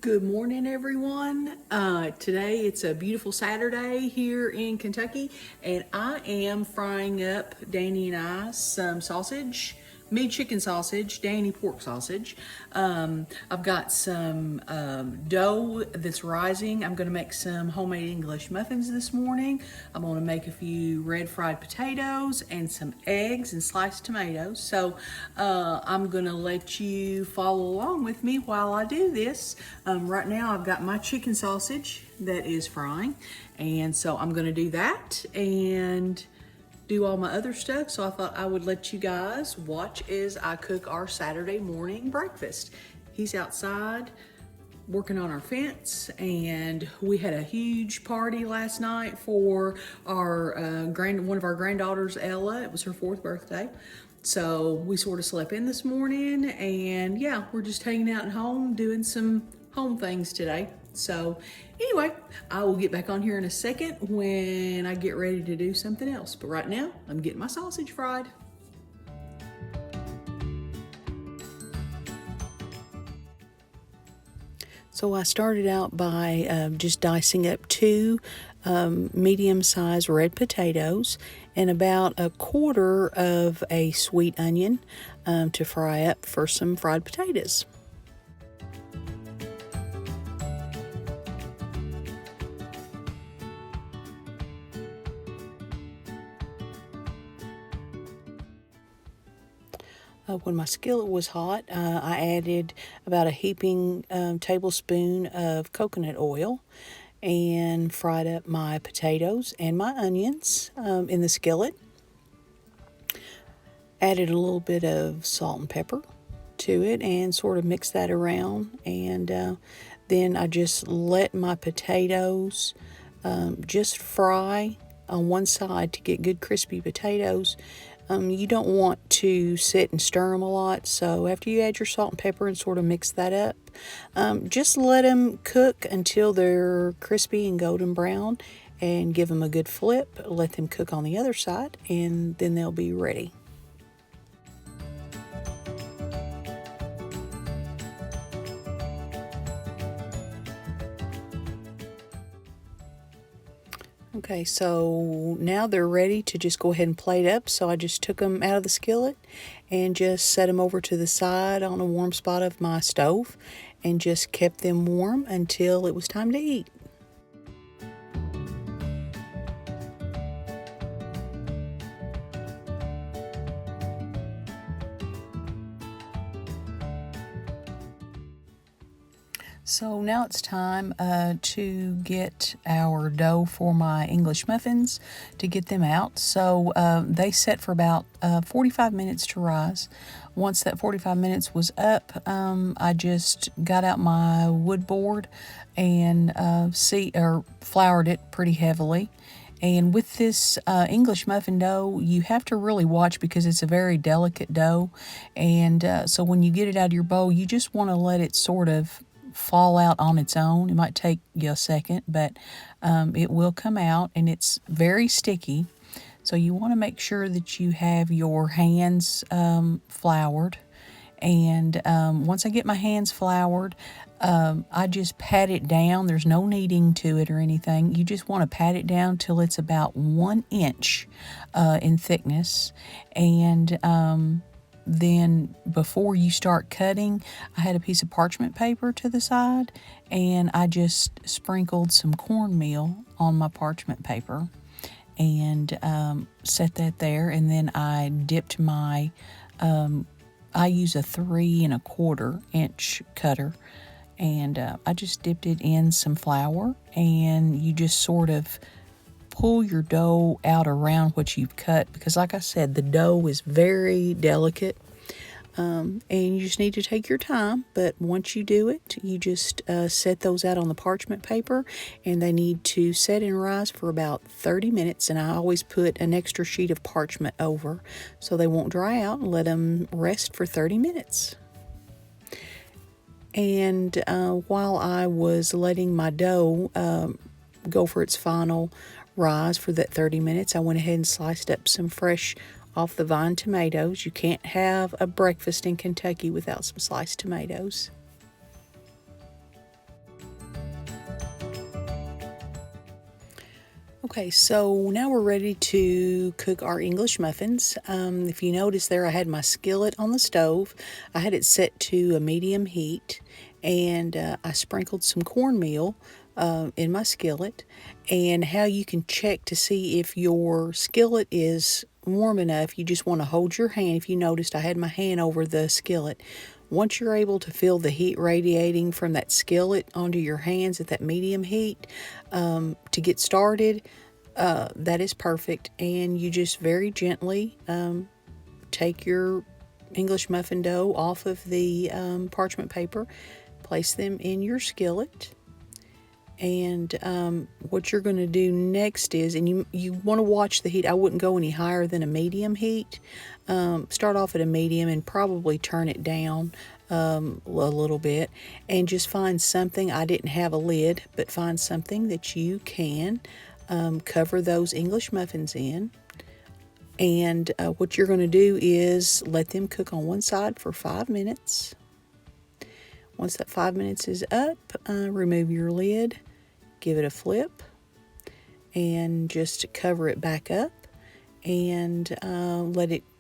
Good morning, everyone. Today it's a beautiful Saturday here in Kentucky, and I am frying up, Danny and I, some sausage, me chicken sausage, Danny pork sausage. I've got some dough that's rising. I'm going to make some homemade English muffins this morning. I'm going to make a few red fried potatoes and some eggs and sliced tomatoes. So I'm going to let you follow along with me while I do this. Right now I've got my chicken sausage that is frying, and so I'm going to do that and do all my other stuff. So I thought I would let you guys watch as I cook our Saturday morning breakfast. He's outside working on our fence, and we had a huge party last night for our one of our granddaughters, Ella. It was her 4th birthday. So we sort of slept in this morning, and yeah, we're just hanging out at home doing some home things today. So anyway, I will get back on here in a second when I get ready to do something else. But right now, I'm getting my sausage fried. So I started out by just dicing up 2 medium-sized red potatoes and about a quarter of a sweet onion to fry up for some fried potatoes. When my skillet was hot, I added about a heaping tablespoon of coconut oil and fried up my potatoes and my onions in the skillet. Added a little bit of salt and pepper to it and sort of mixed that around. And then I just let my potatoes just fry on one side to get good crispy potatoes. You don't want to sit and stir them a lot, so after you add your salt and pepper and sort of mix that up, just let them cook until they're crispy and golden brown, and give them a good flip. Let them cook on the other side, and then they'll be ready. Okay, so now they're ready to just go ahead and plate up. So I just took them out of the skillet and just set them over to the side on a warm spot of my stove and just kept them warm until it was time to eat. So now it's time to get our dough for my English muffins, to get them out. So they set for about 45 minutes to rise. Once that 45 minutes was up, I just got out my wood board and floured it pretty heavily. And with this English muffin dough, you have to really watch because it's a very delicate dough. And so when you get it out of your bowl, you just want to let it sort of fall out on its own. It might take you a second, but it will come out, and it's very sticky. So you want to make sure that you have your hands floured. And once I get my hands floured, I just pat it down. There's no kneading to it or anything. You just want to pat it down till it's about 1 inch in thickness. And then before you start cutting, I had a piece of parchment paper to the side, and I just sprinkled some cornmeal on my parchment paper and set that there. And then I dipped my, I use a 3 1/4 inch cutter, and I just dipped it in some flour, and you just sort of pull your dough out around what you've cut, because like I said, the dough is very delicate, and you just need to take your time. But once you do it, you just set those out on the parchment paper, and they need to set and rise for about 30 minutes, and I always put an extra sheet of parchment over so they won't dry out, and let them rest for 30 minutes. And while I was letting my dough go for its final rise for that 30 minutes, I went ahead and sliced up some fresh off the vine tomatoes. You can't have a breakfast in Kentucky without some sliced tomatoes. Okay, so now we're ready to cook our English muffins. If you notice there, I had my skillet on the stove. I had it set to a medium heat, and I sprinkled some cornmeal in my skillet. And how you can check to see if your skillet is warm enough, you just want to hold your hand. If you noticed, I had my hand over the skillet. Once you're able to feel the heat radiating from that skillet onto your hands at that medium heat to get started, that is perfect. And you just very gently take your English muffin dough off of the parchment paper, place them in your skillet. And what you're going to do next is, and you want to watch the heat. I wouldn't go any higher than a medium heat. Start off at a medium and probably turn it down a little bit. And just find something. I didn't have a lid, but find something that you can cover those English muffins in. And what you're going to do is let them cook on one side for 5 minutes. Once that 5 minutes is up, remove your lid. Give it a flip and just cover it back up and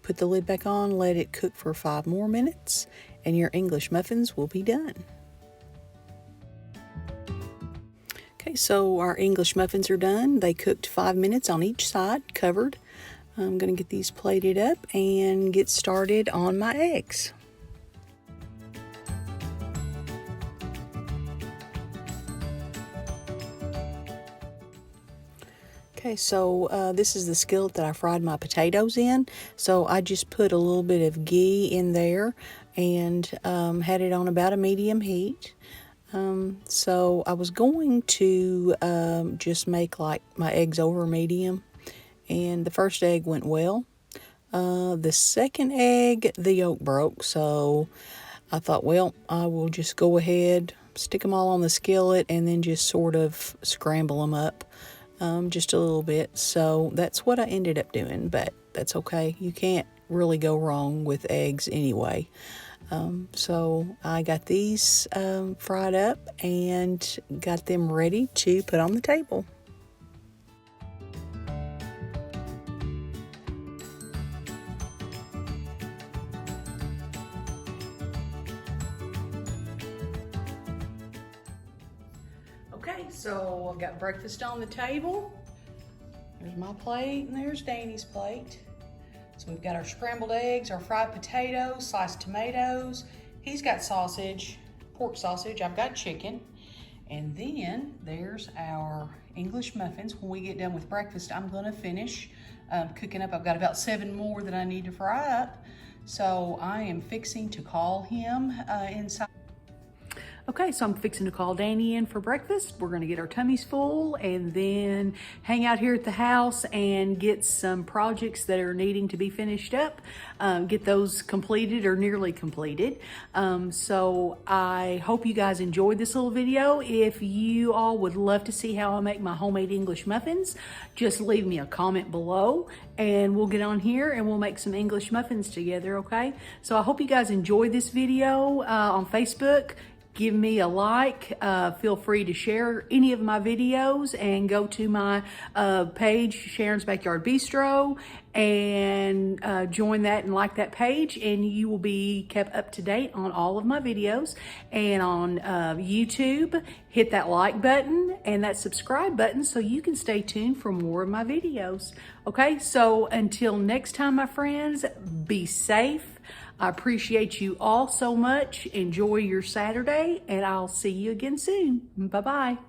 put the lid back on, let it cook for 5 more minutes, and your English muffins will be done. Okay, so our English muffins are done. They cooked 5 minutes on each side, covered. I'm going to get these plated up and get started on my eggs. Okay, so this is the skillet that I fried my potatoes in. So I just put a little bit of ghee in there and had it on about a medium heat. So I was going to just make like my eggs over medium, and the first egg went well. The second egg, the yolk broke, so I thought, well, I will just go ahead, stick them all on the skillet, and then just sort of scramble them up. Just a little bit. So that's what I ended up doing, but that's okay. You can't really go wrong with eggs anyway. So I got these fried up and got them ready to put on the table. Okay, so I've got breakfast on the table. There's my plate and there's Danny's plate. So we've got our scrambled eggs, our fried potatoes, sliced tomatoes. He's got sausage, pork sausage. I've got chicken. And then there's our English muffins. When we get done with breakfast, I'm gonna finish cooking up. I've got about 7 more that I need to fry up. So I am fixing to call him inside. Okay, so I'm fixing to call Danny in for breakfast. We're gonna get our tummies full and then hang out here at the house and get some projects that are needing to be finished up, get those completed or nearly completed. So I hope you guys enjoyed this little video. If you all would love to see how I make my homemade English muffins, just leave me a comment below and we'll get on here and we'll make some English muffins together, okay? So I hope you guys enjoyed this video on Facebook. Give me a like, feel free to share any of my videos and go to my page, Sharon's Backyard Bistro, and join that and like that page, and you will be kept up to date on all of my videos. And on YouTube, hit that like button and that subscribe button so you can stay tuned for more of my videos. Okay, so until next time, my friends, be safe. I appreciate you all so much. Enjoy your Saturday, and I'll see you again soon. Bye-bye.